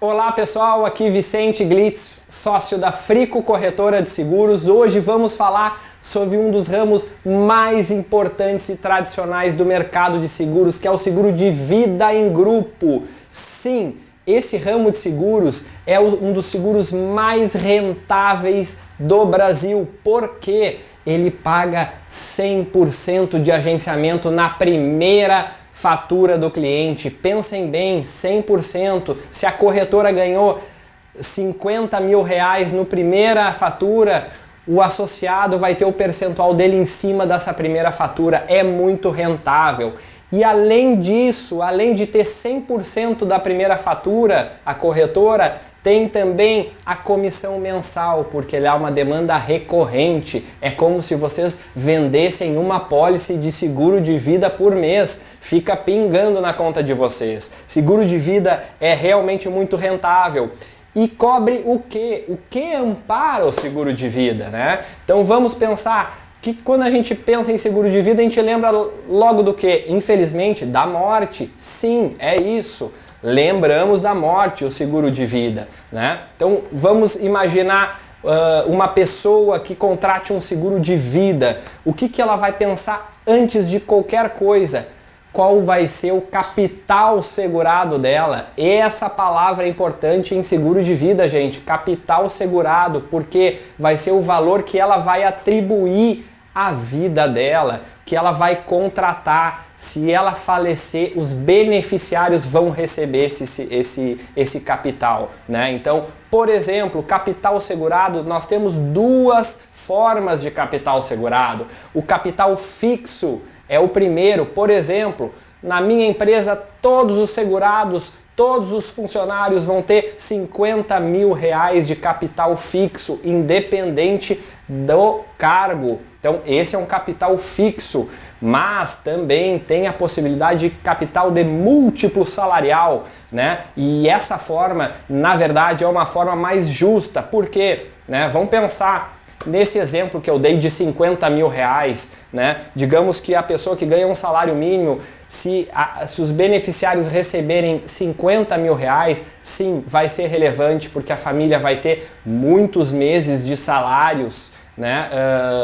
Olá pessoal, aqui Vicente Glitz, sócio da Frico Corretora de Seguros. Hoje vamos falar sobre um dos ramos mais importantes e tradicionais do mercado de seguros, que é o seguro de vida em grupo. Sim, esse ramo de seguros é um dos seguros mais rentáveis do Brasil, porque ele paga 100% de agenciamento na primeira fatura do cliente. Pensem bem, 100%. Se a corretora ganhou 50 mil reais no primeira fatura, o associado vai ter o percentual dele em cima dessa primeira fatura. É muito rentável. E além disso, além de ter 100% da primeira fatura, a corretora tem também a comissão mensal, porque ela é uma demanda recorrente. É como se vocês vendessem uma pólice de seguro de vida por mês. Fica pingando na conta de vocês. Seguro de vida é realmente muito rentável. E cobre o quê? O que ampara o seguro de vida, né? Então vamos pensar que quando a gente pensa em seguro de vida, a gente lembra logo do quê? Infelizmente, da morte. Sim, é isso. Lembramos da morte, o seguro de vida, né? Então vamos imaginar uma pessoa que contrate um seguro de vida. O que ela vai pensar antes de qualquer coisa? Qual vai ser o capital segurado dela? Essa palavra é importante em seguro de vida, gente. Capital segurado, porque vai ser o valor que ela vai atribuir à vida dela, que ela vai contratar. Se ela falecer, os beneficiários vão receber esse capital, né? Então, por exemplo, capital segurado, nós temos duas formas de capital segurado. O capital fixo é o primeiro. Por exemplo, na minha empresa, todos os segurados, todos os funcionários vão ter 50 mil reais de capital fixo, independente do cargo. Então esse é um capital fixo, mas também tem a possibilidade de capital de múltiplo salarial, né? E essa forma, na verdade, é uma forma mais justa. Por quê? Né? Vamos pensar nesse exemplo que eu dei de 50 mil reais, né? Digamos que a pessoa que ganha um salário mínimo, se os beneficiários receberem 50 mil reais, sim, vai ser relevante, porque a família vai ter muitos meses de salários, né,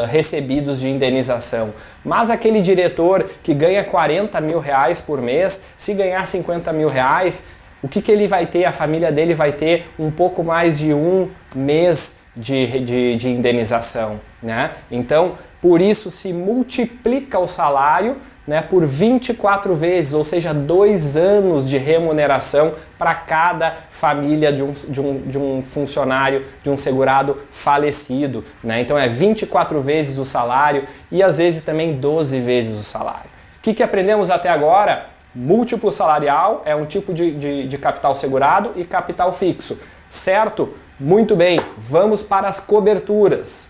recebidos de indenização. Mas aquele diretor que ganha 40 mil reais por mês, se ganhar 50 mil reais, o que ele vai ter? A família dele vai ter um pouco mais de um mês de indenização, né? Então, por isso se multiplica o salário, né, por 24 vezes, ou seja, 2 anos de remuneração para cada família de um funcionário, de um segurado falecido, né? Então é 24 vezes o salário e às vezes também 12 vezes o salário. O que aprendemos até agora? Múltiplo salarial é um tipo de capital segurado e capital fixo, certo? Muito bem, vamos para as coberturas.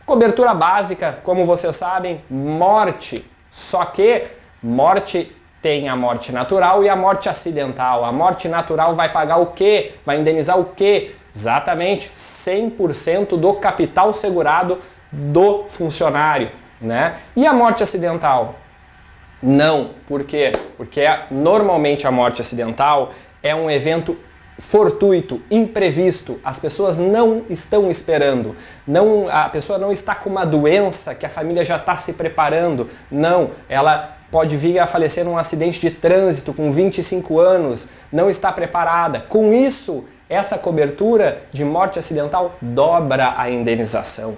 Cobertura básica, como vocês sabem, morte. Só que morte tem a morte natural e a morte acidental. A morte natural vai pagar o quê? Vai indenizar o quê? Exatamente 100% do capital segurado do funcionário, né? E a morte acidental? Não. Por quê? Porque normalmente a morte acidental é um evento fortuito, imprevisto, as pessoas não estão esperando, a pessoa não está com uma doença que a família já está se preparando, não, ela pode vir a falecer num acidente de trânsito com 25 anos, não está preparada. Com isso, essa cobertura de morte acidental dobra a indenização,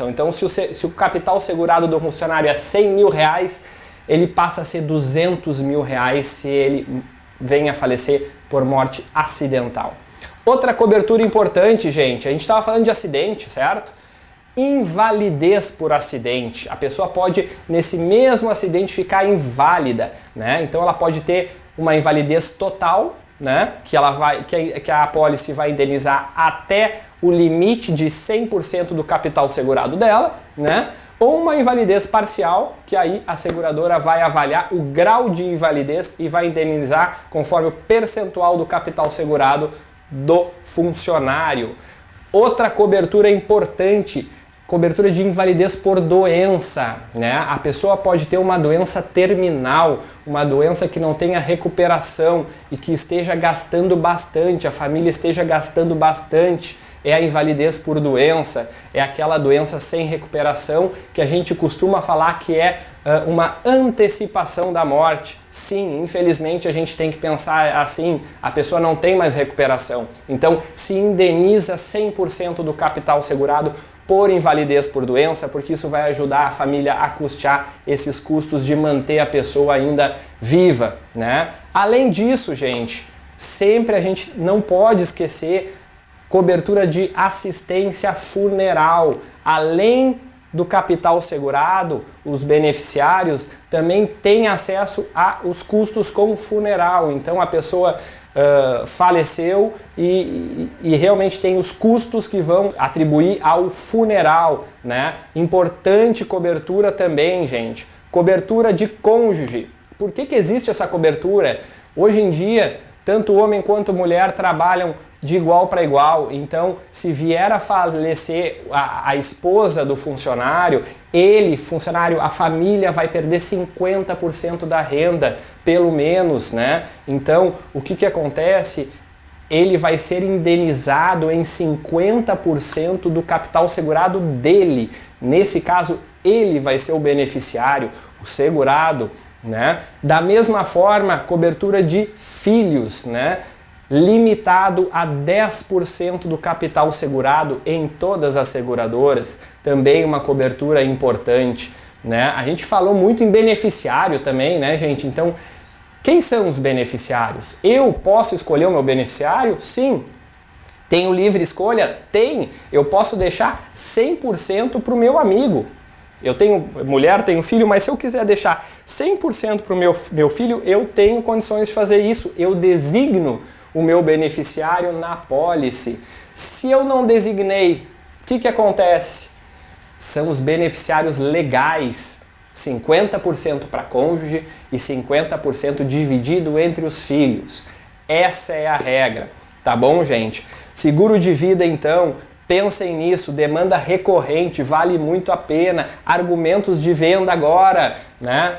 Então, se o capital segurado do funcionário é 100 mil reais, ele passa a ser 200 mil reais se ele venha a falecer por morte acidental. Outra cobertura importante, gente, a gente estava falando de acidente, certo? Invalidez por acidente. A pessoa pode, nesse mesmo acidente, ficar inválida, né? Então ela pode ter uma invalidez total, né? Que a apólice vai indenizar até o limite de 100% do capital segurado dela, né? Ou uma invalidez parcial, que aí a seguradora vai avaliar o grau de invalidez e vai indenizar conforme o percentual do capital segurado do funcionário. Outra cobertura importante cobertura de invalidez por doença, né? A pessoa pode ter uma doença terminal, uma doença que não tenha recuperação e que esteja gastando bastante, a família esteja gastando bastante. É a invalidez por doença, é aquela doença sem recuperação que a gente costuma falar que é uma antecipação da morte. Sim, infelizmente a gente tem que pensar assim, a pessoa não tem mais recuperação. Então se indeniza 100% do capital segurado por invalidez por doença, porque isso vai ajudar a família a custear esses custos de manter a pessoa ainda viva, né? Além disso, gente, sempre a gente não pode esquecer cobertura de assistência funeral. Além do capital segurado, os beneficiários também têm acesso aos custos com funeral. Então a pessoa faleceu e realmente tem os custos que vão atribuir ao funeral, né? Importante cobertura também, gente. Cobertura de cônjuge. Por que existe essa cobertura? Hoje em dia, tanto homem quanto mulher trabalham de igual para igual, então se vier a falecer a esposa do funcionário, funcionário, a família vai perder 50% da renda, pelo menos, né? Então, o que acontece? Ele vai ser indenizado em 50% do capital segurado dele. Nesse caso, ele vai ser o beneficiário, o segurado, né? Da mesma forma, cobertura de filhos, né? Limitado a 10% do capital segurado em todas as seguradoras, também uma cobertura importante, né? A gente falou muito em beneficiário também, né, gente? Então, quem são os beneficiários? Eu posso escolher o meu beneficiário? Sim. Tenho livre escolha? Tem. Eu posso deixar 100% para o meu amigo. Eu tenho mulher, tenho filho, mas se eu quiser deixar 100% para o meu filho, eu tenho condições de fazer isso. Eu designo o meu beneficiário na apólice. Se eu não designei, o que acontece? São os beneficiários legais, 50% para cônjuge e 50% dividido entre os filhos. Essa é a regra, tá bom, gente? Seguro de vida, então, pensem nisso, demanda recorrente, vale muito a pena, argumentos de venda agora, né?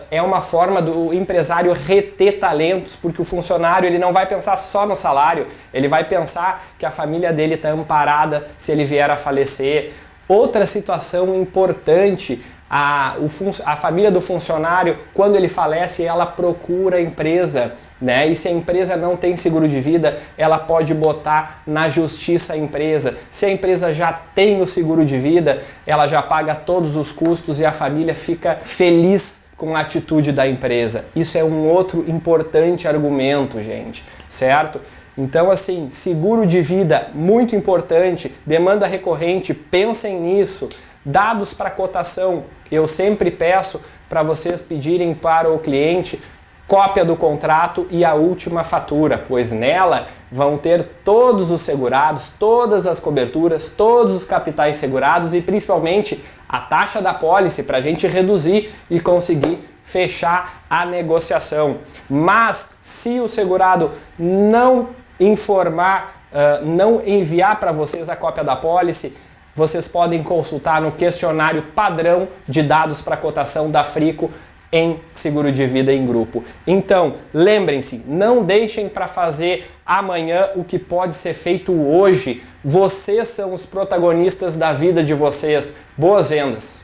É uma forma do empresário reter talentos, porque o funcionário ele não vai pensar só no salário, ele vai pensar que a família dele está amparada se ele vier a falecer. Outra situação importante, a família do funcionário, quando ele falece, ela procura a empresa, né? E se a empresa não tem seguro de vida, ela pode botar na justiça a empresa. Se a empresa já tem o seguro de vida, ela já paga todos os custos e a família fica feliz com a atitude da empresa. Isso é um outro importante argumento, gente, certo? Então, assim, seguro de vida, muito importante, demanda recorrente, pensem nisso. Dados para cotação, eu sempre peço para vocês pedirem para o cliente cópia do contrato e a última fatura, pois nela vão ter todos os segurados, todas as coberturas, todos os capitais segurados e principalmente a taxa da apólice para a gente reduzir e conseguir fechar a negociação. Mas se o segurado não informar, não enviar para vocês a cópia da apólice, vocês podem consultar no questionário padrão de dados para cotação da Frico em seguro de vida em grupo. Então, lembrem-se, não deixem para fazer amanhã o que pode ser feito hoje. Vocês são os protagonistas da vida de vocês. Boas vendas!